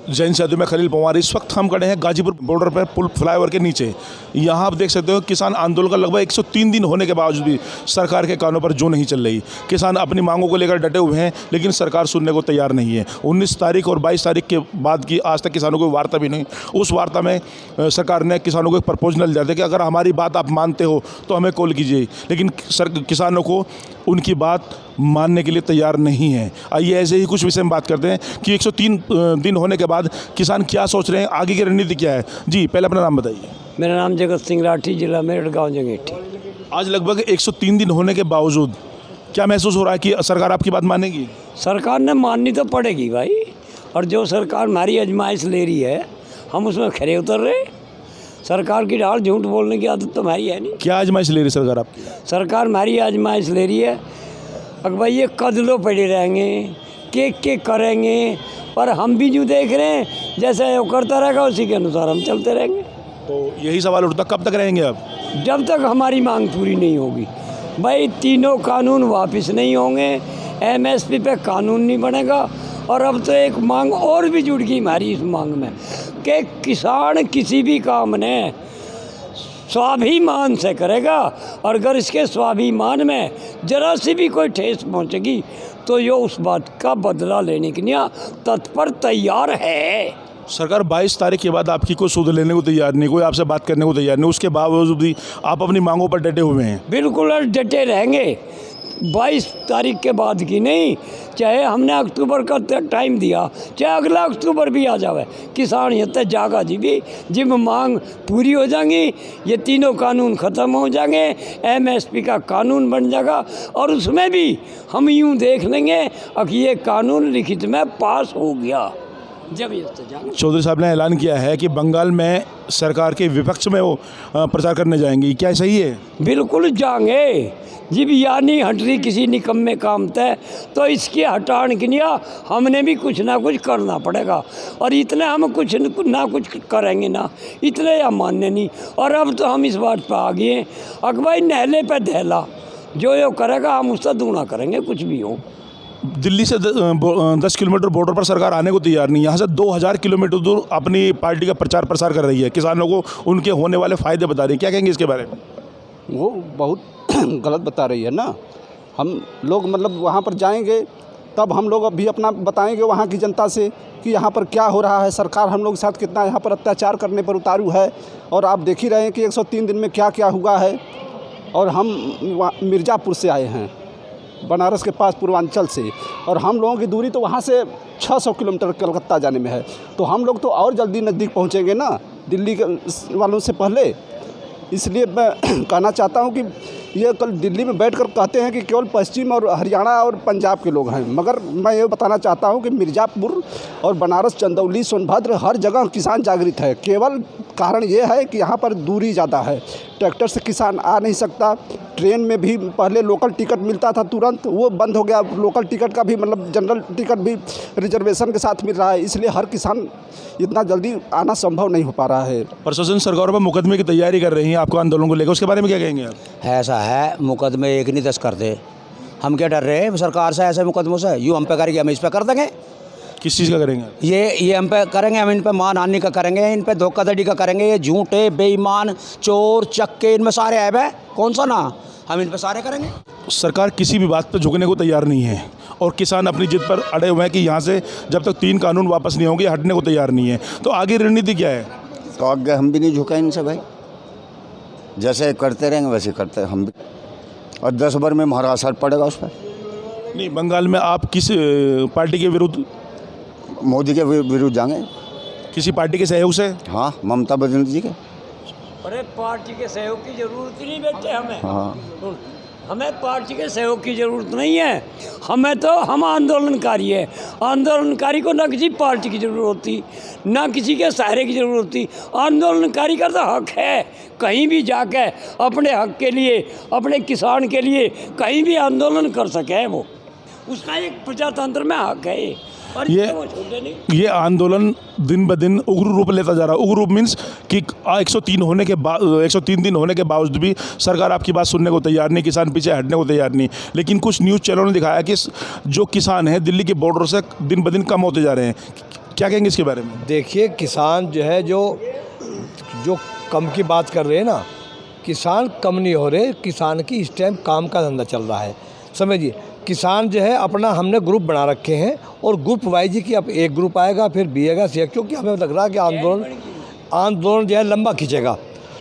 जैन सेतु में खलील पंवार। इस वक्त हम खड़े हैं गाजीपुर बॉर्डर पर पुल फ्लाईओवर के नीचे। यहाँ आप देख सकते हो किसान आंदोलन का लगभग 103 दिन होने के बावजूद भी सरकार के कानों पर जो नहीं चल रही। किसान अपनी मांगों को लेकर डटे हुए हैं, लेकिन सरकार सुनने को तैयार नहीं है। 19 तारीख और 22 तारीख के बाद की आज तक किसानों को वार्ता भी नहीं। उस वार्ता में सरकार ने किसानों को एक प्रपोजल दिया था कि अगर हमारी बात आप मानते हो तो हमें कॉल कीजिए, लेकिन किसानों को उनकी बात मानने के लिए तैयार नहीं है। आइए ऐसे ही कुछ विषय में बात करते हैं कि 103 दिन होने के बाद किसान क्या सोच रहे हैं, आगे की रणनीति क्या है। जी, पहले अपना नाम बताइए। मेरा नाम जगत सिंह राठी, जिला मेरठ, गांव जंगेठी। आज लगभग 103 दिन होने के बावजूद क्या महसूस हो रहा है कि सरकार आपकी बात मानेगी? सरकार ने माननी तो पड़ेगी भाई, और जो सरकार हमारी आजमाइश ले रही है हम उसमें खरे उतर रहे। सरकार की ढाल झूठ बोलने की आदत तो हमारी है नहीं। क्या आजमाइश ले रही सरकार आपकी? सरकार हमारी आजमाइश ले रही है। अगर भाई ये कदलों पड़े रहेंगे, केक करेंगे, पर हम भी जो देख रहे हैं जैसे वो करता रहेगा उसी के अनुसार हम चलते रहेंगे। तो यही सवाल उठता, कब तक रहेंगे आप? जब तक हमारी मांग पूरी नहीं होगी। भाई तीनों कानून वापस नहीं होंगे, MSP पे कानून नहीं बनेगा। और अब तो एक मांग और भी जुड़ गई हमारी इस मांग में कि किसान किसी भी काम ने स्वाभिमान से करेगा, और अगर इसके स्वाभिमान में जरा सी भी कोई ठेस पहुंचेगी तो ये उस बात का बदला लेने के लिए तत्पर तैयार है। सरकार 22 तारीख के बाद आपकी कोई सुध लेने को तैयार नहीं, कोई आपसे बात करने को तैयार नहीं, उसके बावजूद भी आप अपनी मांगों पर डटे हुए हैं। बिल्कुल डटे रहेंगे। 22 तारीख के बाद की नहीं, चाहे हमने अक्टूबर का टाइम दिया, चाहे अगला अक्टूबर भी आ जावे, किसान ये तक जागा जी भी। जब मांग पूरी हो जाएंगी, ये तीनों कानून ख़त्म हो जाएंगे, MSP का कानून बन जाएगा, और उसमें भी हम यूँ देख लेंगे कि ये कानून लिखित में पास हो गया। जब ये चौधरी साहब ने ऐलान किया है कि बंगाल में सरकार के विपक्ष में वो प्रचार करने जाएंगे, क्या सही है? बिल्कुल जाएंगे। जब यानी हट रही किसी निकम्मे काम तय, तो इसके हटाने के लिए हमने भी कुछ ना कुछ करना पड़ेगा। और इतने हम कुछ ना कुछ करेंगे ना, इतने या मानने नहीं। और अब तो हम इस बात पर आ गए अक भाई नहले पे दहला, जो करेगा हम उससे दूना करेंगे, कुछ भी हो। दिल्ली से 10 किलोमीटर बॉर्डर पर सरकार आने को तैयार नहीं, यहाँ से 2000 किलोमीटर दूर अपनी पार्टी का प्रचार प्रसार कर रही है, किसानों को उनके होने वाले फ़ायदे बता रही है। क्या कहेंगे इसके बारे में? वो बहुत गलत बता रही है ना। हम लोग मतलब वहाँ पर जाएंगे तब हम लोग अभी अपना बताएंगे वहाँ की जनता से कि यहाँ पर क्या हो रहा है, सरकार हम लोग के साथ कितना यहाँ पर अत्याचार करने पर उतारू है। और आप देख ही रहे हैं कि 103 दिन में क्या क्या हुआ है। और हम मिर्ज़ापुर से आए हैं, बनारस के पास पूर्वांचल से, और हम लोगों की दूरी तो वहाँ से 600 किलोमीटर कलकत्ता जाने में है। तो हम लोग तो और जल्दी नज़दीक पहुँचेंगे ना दिल्ली के वालों से पहले। इसलिए मैं कहना चाहता हूँ कि ये कल दिल्ली में बैठकर कहते हैं कि केवल पश्चिम और हरियाणा और पंजाब के लोग हैं, मगर मैं ये बताना चाहता हूँ कि मिर्ज़ापुर और बनारस, चंदौली, सोनभद्र हर जगह किसान जागृत है। केवल कारण ये है कि यहाँ पर दूरी ज़्यादा है, ट्रैक्टर से किसान आ नहीं सकता। ट्रेन में भी पहले लोकल टिकट मिलता था तुरंत, वो बंद हो गया। लोकल टिकट का भी मतलब जनरल टिकट भी रिजर्वेशन के साथ मिल रहा है, इसलिए हर किसान इतना जल्दी आना संभव नहीं हो पा रहा है। प्रशासन सरकार पर मुकदमे की तैयारी कर रही है आपको आंदोलन को लेकर, उसके बारे में क्या कहेंगे आप? ऐसा है, मुकदमे एक नहीं 10 कर दे। हम क्या डर रहे हैं सरकार से, ऐसे मुकदमों से? यूँ हम पे करेंगे, हम इस पे कर देंगे। किस चीज़ का करेंगे? ये हम पे करेंगे, हम इन पे मान हानि का करेंगे, इन पे धोखाधड़ी का करेंगे। ये झूठे, बेईमान, चोर, चक्के, इनमें सारे ऐब है, कौन सा ना, हम इन पे सारे करेंगे। सरकार किसी भी बात पर झुकने को तैयार नहीं है, और किसान अपनी जिद पर अड़े हुए हैं कि यहाँ से जब तक 3 कानून वापस नहीं होंगे हटने को तैयार नहीं है। तो आगे रणनीति क्या है? तो आगे हम भी नहीं झुके इनसे भाई, जैसे करते रहेंगे वैसे करते हम भी, और 10 बार में हमारा असर पड़ेगा उस पर। नहीं, बंगाल में आप किस पार्टी के विरुद्ध? मोदी के विरुद्ध जाएंगे। किसी पार्टी के सहयोग से? हाँ, ममता बनर्जी जी के। अरे पार्टी के सहयोग की जरूरत ही नहीं बेटे हमें। हाँ, हमें पार्टी के सहयोग की ज़रूरत नहीं है। हमें तो हम आंदोलनकारी है, आंदोलनकारी को ना किसी पार्टी की ज़रूरत होती, ना किसी के सहारे की ज़रूरत होती। आंदोलनकारी का तो हक है, कहीं भी जाके अपने हक के लिए, अपने किसान के लिए कहीं भी आंदोलन कर सके, वो उसका एक प्रजातंत्र में हक है। और ये आंदोलन दिन ब दिन उग्र रूप लेता जा रहा है। उग्र रूप मीन्स कि 103 दिन होने के बावजूद भी सरकार आपकी बात सुनने को तैयार नहीं, किसान पीछे हटने को तैयार नहीं। लेकिन कुछ न्यूज़ चैनलों ने दिखाया कि जो किसान हैं दिल्ली के बॉर्डर से दिन ब दिन कम होते जा रहे हैं। क्या कहेंगे इसके बारे में? देखिए, किसान जो है जो कम की बात कर रहे हैं ना, किसान कम नहीं हो रहे। किसान की इस टाइम काम का धंधा चल रहा है, समझिए। किसान जो है अपना हमने ग्रुप बना रखे हैं और ग्रुप वाइज ही कि अब एक ग्रुप आएगा फिर बी आएगा सी, क्योंकि हमें लग रहा है कि आंदोलन जो है लंबा खींचेगा।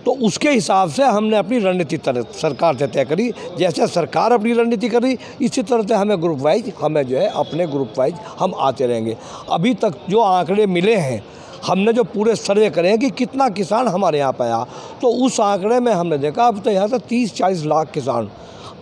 तो उसके हिसाब से हमने अपनी रणनीति सरकार से तय करी। जैसे सरकार अपनी रणनीति कर रही, इसी तरह से हमें ग्रुप वाइज जो है अपने ग्रुप वाइज हम आते रहेंगे। अभी तक जो आंकड़े मिले हैं, हमने जो पूरे सर्वे करे हैं कि कितना किसान हमारे यहाँ पे आया, तो उस आंकड़े में हमने देखा अब तो यहाँ से 30-40 लाख किसान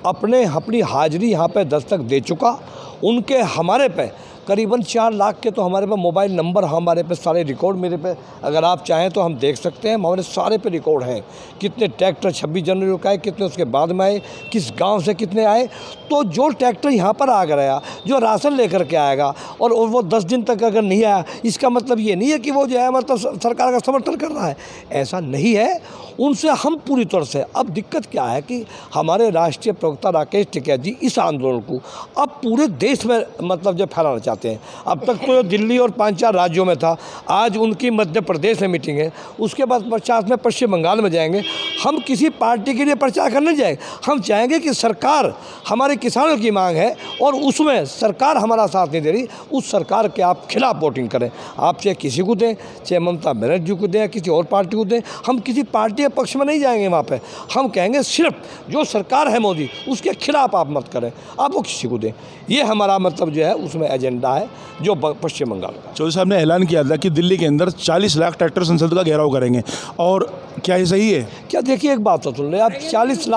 अपनी हाजिरी यहाँ पे दस्तक दे चुका। उनके हमारे पे करीबन 4 लाख के तो हमारे पे मोबाइल नंबर, हमारे पे सारे रिकॉर्ड मेरे पे, अगर आप चाहें तो हम देख सकते हैं, हमारे सारे पे रिकॉर्ड हैं। कितने ट्रैक्टर 26 जनवरी को आए, कितने उसके बाद में आए, किस गांव से कितने आए। तो जो ट्रैक्टर यहाँ पर आ गया, जो राशन लेकर के आएगा और वो 10 दिन तक अगर नहीं आया, इसका मतलब ये नहीं है कि वो जो है मतलब सरकार का समर्थन कर रहा है, ऐसा नहीं है। उनसे हम पूरी तरह से, अब दिक्कत क्या है कि हमारे राष्ट्रीय प्रवक्ता राकेश टिकैत जी इस आंदोलन को अब पूरे देश में मतलब जो फैलाना चाहते हैं। अब तक तो दिल्ली और 5-4 राज्यों में था, आज उनकी मध्य प्रदेश में मीटिंग है, उसके बाद 50 में पश्चिम बंगाल में जाएंगे। हम किसी पार्टी के लिए प्रचार करने जाएंगे, हम चाहेंगे कि सरकार, हमारे किसानों की मांग है और उसमें सरकार हमारा साथ नहीं दे रही, उस सरकार के आप खिलाफ वोटिंग करें। आप चाहे किसी को दें, चाहे ममता बनर्जी को दें, किसी और पार्टी को दें, हम किसी पार्टी के पक्ष में नहीं जाएंगे। वहाँ पे हम कहेंगे सिर्फ जो सरकार है मोदी, उसके खिलाफ आप मत करें, आप वो किसी को दें। ये हमारा मतलब जो है उसमें एजेंडा है जो पश्चिम बंगाल का। चौधरी साहब ने ऐलान किया था कि दिल्ली के अंदर 40 लाख ट्रैक्टर संसद का घेराव करेंगे, और क्या ये सही है? क्या, देखिए एक बात तो सुन ले आप, 40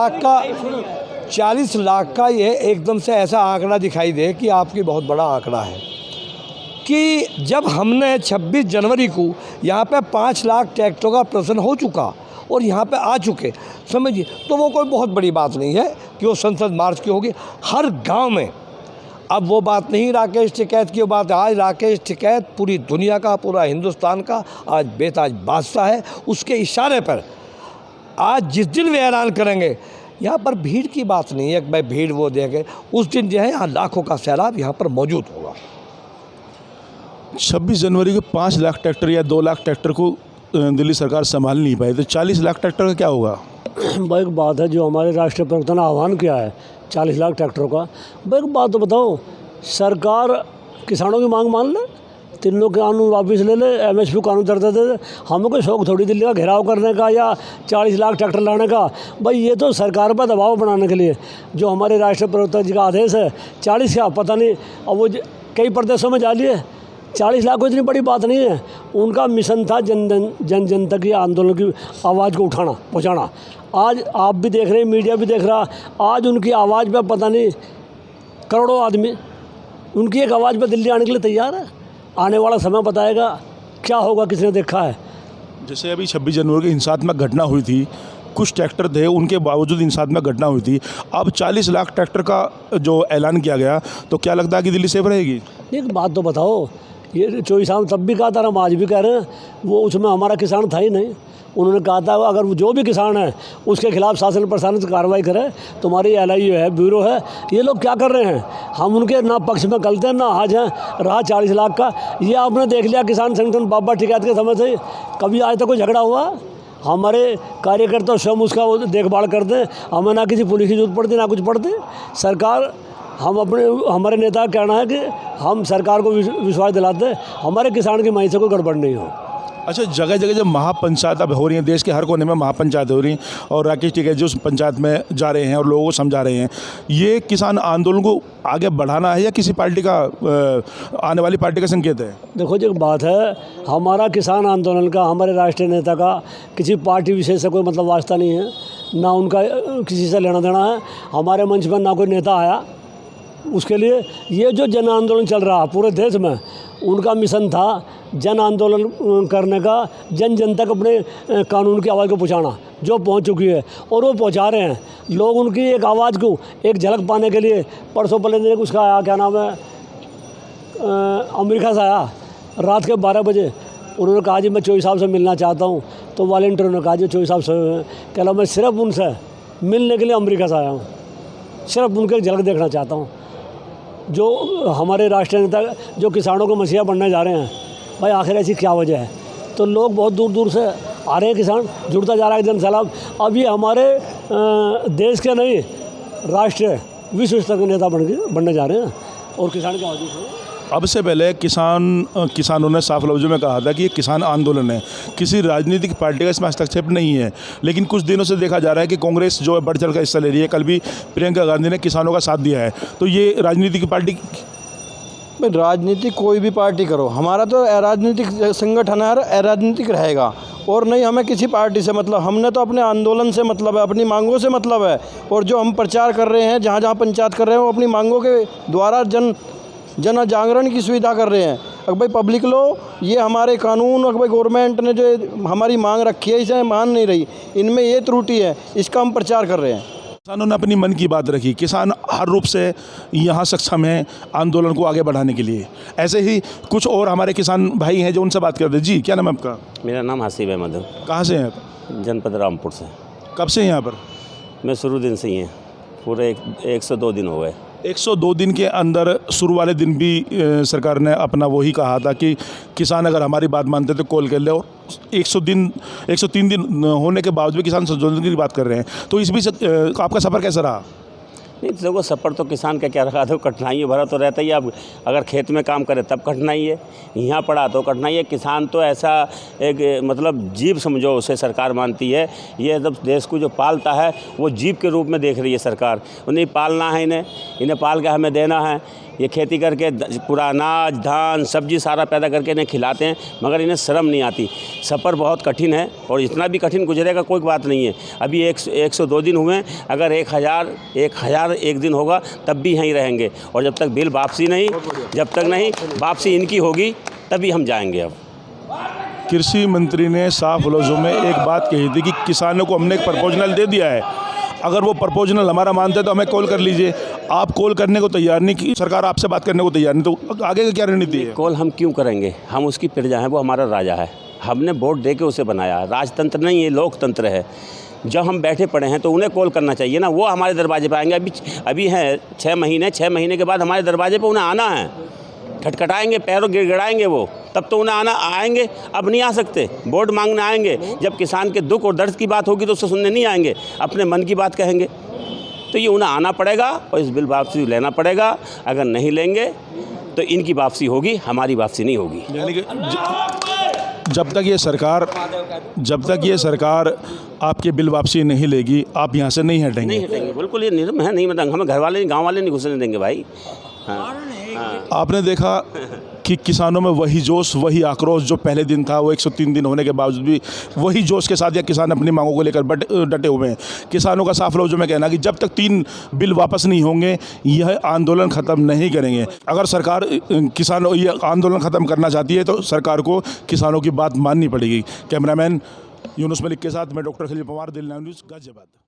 लाख का ये एकदम से ऐसा आंकड़ा दिखाई दे कि आपकी बहुत बड़ा आंकड़ा है कि जब हमने 26 जनवरी को यहाँ पे 5 लाख ट्रैक्टरों का प्रदर्शन हो चुका और यहाँ पे आ चुके, समझिए, तो वो कोई बहुत बड़ी बात नहीं है कि वो संसद मार्च की होगी हर गांव में। अब वो बात नहीं राकेश टिकैत की बात, आज राकेश टिकैत पूरी दुनिया का, पूरा हिंदुस्तान का आज बेताज बादशाह है। उसके इशारे पर आज जिस दिन वे ऐलान करेंगे, यहाँ पर भीड़ की बात नहीं है कि भाई भीड़ वो देंगे, उस दिन जो है यहाँ लाखों का सैलाब यहाँ पर मौजूद होगा। 26 जनवरी को 5 लाख ट्रैक्टर या 2 लाख ट्रैक्टर को दिल्ली सरकार संभाल नहीं पाई, तो 40 लाख ट्रैक्टर का क्या होगा? भाई एक बात है, जो हमारे राष्ट्रीय प्रवक्ता ने आह्वान किया है 40 लाख ट्रैक्टरों का, भाई एक बात तो बताओ, सरकार किसानों की मांग मान ले, तीनों कानून वापस ले ले, MSP कानून दर्जा दे दे। हमें कोई शौक थोड़ी दिल्ली का घेराव करने का या 40 लाख ट्रैक्टर लाने का। भाई ये तो सरकार पर दबाव बनाने के लिए जो हमारे राष्ट्रीय प्रवक्ता जी का आदेश है, 40 का पता नहीं, अब वो कई प्रदेशों में जारी है। 40 लाख को इतनी बड़ी बात नहीं है। उनका मिशन था जन तक की आंदोलन की आवाज़ को उठाना, पहुँचाना। आज आप भी देख रहे हैं, मीडिया भी देख रहा, आज उनकी आवाज़ पे पता नहीं करोड़ों आदमी उनकी एक आवाज़ पे दिल्ली आने के लिए तैयार है। आने वाला समय बताएगा क्या होगा, किसने देखा है। जैसे अभी 26 जनवरी की हिंसात्मक घटना हुई थी, कुछ ट्रैक्टर थे, उनके बावजूद हिंसात्मक घटना हुई थी, अब 40 लाख ट्रैक्टर का जो ऐलान किया गया, तो क्या लगता है कि दिल्ली सेफ रहेगी? एक बात तो बताओ, ये चौधरी साहब तब भी कहा था, हम आज भी कह रहे हैं, वो उसमें हमारा किसान था ही नहीं। उन्होंने कहा था अगर जो भी किसान है उसके खिलाफ शासन प्रशासन से कार्रवाई करे। तुम्हारी LIU है, ब्यूरो है, ये लोग क्या कर रहे हैं? हम उनके ना पक्ष में गलते हैं ना आज हैं। रहा 40 लाख का, ये आपने देख लिया किसान संगठन बाबा टिकैत के समय से कभी आज तक कोई झगड़ा हुआ? हमारे कार्यकर्ता स्वयं उसका देखभाल करते हैं, हमें ना किसी पुलिस की जरूरत पड़ती ना कुछ पड़ती। सरकार, हमारे नेता का कहना है कि हम सरकार को विश्वास दिलाते हैं हमारे किसान की माई से कोई गड़बड़ नहीं हो। अच्छा, जगह जगह जब महापंचायत अब हो रही हैं, देश के हर कोने में महापंचायत हो रही हैं, और राकेश टिकैत जो पंचायत में जा रहे हैं और लोगों को समझा रहे हैं, ये किसान आंदोलन को आगे बढ़ाना है या किसी पार्टी का आने वाली पार्टी का संकेत है? देखो जो बात है, हमारा किसान आंदोलन का, हमारे राष्ट्रीय नेता का किसी पार्टी विशेष से कोई मतलब वास्ता नहीं है, ना उनका किसी से लेना देना है। हमारे मंच पर ना कोई नेता आया उसके लिए। ये जो जन आंदोलन चल रहा पूरे देश में, उनका मिशन था जन आंदोलन करने का, जन तक अपने कानून की आवाज़ को पहुंचाना, जो पहुंच चुकी है और वो पहुंचा रहे हैं। लोग उनकी एक आवाज़ को एक झलक पाने के लिए, परसों पहले उसका आया, क्या नाम है, अमेरिका से आया, रात के 12 बजे उन्होंने कहा जी मैं चौधरी साहब से मिलना चाहता हूँ। तो वॉलंटियर ने कहा जी चौधरी साहब से कह मैं सिर्फ उनसे मिलने के लिए अमेरिका से आया हूँ, सिर्फ उनके झलक देखना चाहता हूँ। जो हमारे राष्ट्रीय नेता जो किसानों को मसीहा बनने जा रहे हैं, भाई आखिर ऐसी क्या वजह है। तो लोग बहुत दूर दूर से आ रहे हैं, किसान जुड़ता जा रहा है एकदम सैलाब। अब ये हमारे देश के नहीं, राष्ट्र विश्व स्तर के नेता बनने जा रहे हैं और किसान क्या वजह है। अब से पहले किसानों ने साफ लफ्ज़ों में कहा था कि ये किसान आंदोलन है, किसी राजनीतिक पार्टी का इसमें हस्तक्षेप नहीं है। लेकिन कुछ दिनों से देखा जा रहा है कि कांग्रेस जो है बढ़ चढ़ कर हिस्सा ले रही है। कल भी प्रियंका गांधी ने किसानों का साथ दिया है। तो ये राजनीतिक पार्टी, राजनीतिक कोई भी पार्टी करो, हमारा तो राजनीतिक संगठन है, अराजनीतिक रहेगा। और नहीं हमें किसी पार्टी से मतलब, हमने तो अपने आंदोलन से मतलब है, अपनी मांगों से मतलब है। और जो हम प्रचार कर रहे हैं, जहाँ जहाँ पंचायत कर रहे हैं, वो अपनी मांगों के द्वारा जन जागरण की सुविधा कर रहे हैं। अगर भाई पब्लिक लो, ये हमारे कानून, अगर भाई गवर्नमेंट ने जो हमारी मांग रखी है इसे मान नहीं रही, इनमें ये त्रुटि है, इसका हम प्रचार कर रहे हैं। किसानों ने अपनी मन की बात रखी। किसान हर रूप से यहाँ सक्षम है आंदोलन को आगे बढ़ाने के लिए। ऐसे ही कुछ और हमारे किसान भाई हैं जो उनसे बात करते हैं। जी, क्या नाम है आपका? मेरा नाम हसीब अहमद है। कहाँ से हैं आप? जनपद रामपुर से। कब से हैं यहाँ पर? मैं शुरू दिन से ही हैं, पूरे 102 दिन हो गए। 102 दिन के अंदर शुरू वाले दिन भी सरकार ने अपना वही कहा था कि किसान अगर हमारी बात मानते तो कॉल कर ले, और 103 दिन होने के बावजूद भी किसान संशोधन की बात कर रहे हैं। तो इस बीच आपका सफ़र कैसा रहा? नहीं, देखो सफ़र तो किसान का क्या रखा, तो कठिनाई भरा तो रहता ही है। अब अगर खेत में काम करे तब कठिनाई है, यहाँ पड़ा तो कठिनाई है। किसान तो ऐसा एक मतलब जीव समझो उसे सरकार मानती है। ये जब देश को जो पालता है वो जीव के रूप में देख रही है सरकार। उन्हें पालना है, इन्हें पाल के हमें देना है। ये खेती करके पूरा अनाज, धान, सब्जी सारा पैदा करके इन्हें खिलाते हैं, मगर इन्हें शर्म नहीं आती। सफ़र बहुत कठिन है और इतना भी कठिन गुजरेगा कोई बात नहीं है। अभी 102 दिन हुए, अगर 1000 एक दिन होगा तब भी यहीं रहेंगे। और जब तक बिल वापसी नहीं, जब तक नहीं वापसी इनकी होगी तभी हम जाएंगे। अब कृषि मंत्री ने साफ लफ्ज़ों में एक बात कही थी कि किसानों को हमने एक प्रपोजल दे दिया है, अगर वो प्रपोजल हमारा मानते तो हमें कॉल कर लीजिए। आप कॉल करने को तैयार नहीं की, सरकार आपसे बात करने को तैयार नहीं, तो आगे का क्या रणनीति है? कॉल हम क्यों करेंगे? हम उसकी प्रजा हैं, वो हमारा राजा है। हमने वोट दे के उसे बनाया। राजतंत्र नहीं, ये लोकतंत्र है। जब हम बैठे पड़े हैं तो उन्हें कॉल करना चाहिए ना। वो हमारे दरवाजे पर आएंगे। अभी हैं 6 महीने के बाद हमारे दरवाजे पर उन्हें आना है। खटखटाएंगे, पैरों गिड़गिड़ाएंगे वो, तब तो उन्हें आएंगे। अब नहीं आ सकते, वोट मांगने आएंगे। जब किसान के दुख और दर्द की बात होगी तो उससे सुनने नहीं आएंगे, अपने मन की बात कहेंगे। तो ये उन्हें आना पड़ेगा और इस बिल वापसी लेना पड़ेगा। अगर नहीं लेंगे तो इनकी वापसी होगी, हमारी वापसी नहीं होगी। यानी कि जब तक ये सरकार आपके बिल वापसी नहीं लेगी, आप यहाँ से नहीं हटेंगे? नहीं हटेंगे, बिल्कुल ये नियम है। नहीं मतलब हमें घर वाले, गाँव वाले नहीं घुसने देंगे भाई। आपने देखा कि किसानों में वही जोश, वही आक्रोश जो पहले दिन था, वो 103 दिन होने के बावजूद भी वही जोश के साथ या किसान अपनी मांगों को लेकर डटे हुए हैं। किसानों का साफ लफ्ज़ों में कहना कि जब तक 3 बिल वापस नहीं होंगे यह आंदोलन ख़त्म नहीं करेंगे। अगर सरकार किसानों ये आंदोलन ख़त्म करना चाहती है तो सरकार को किसानों की बात माननी पड़ेगी। कैमरामैन यूनुस मलिक के साथ मैं डॉक्टर खलील पवार, दिल न्यूज़, गाजियाबाद।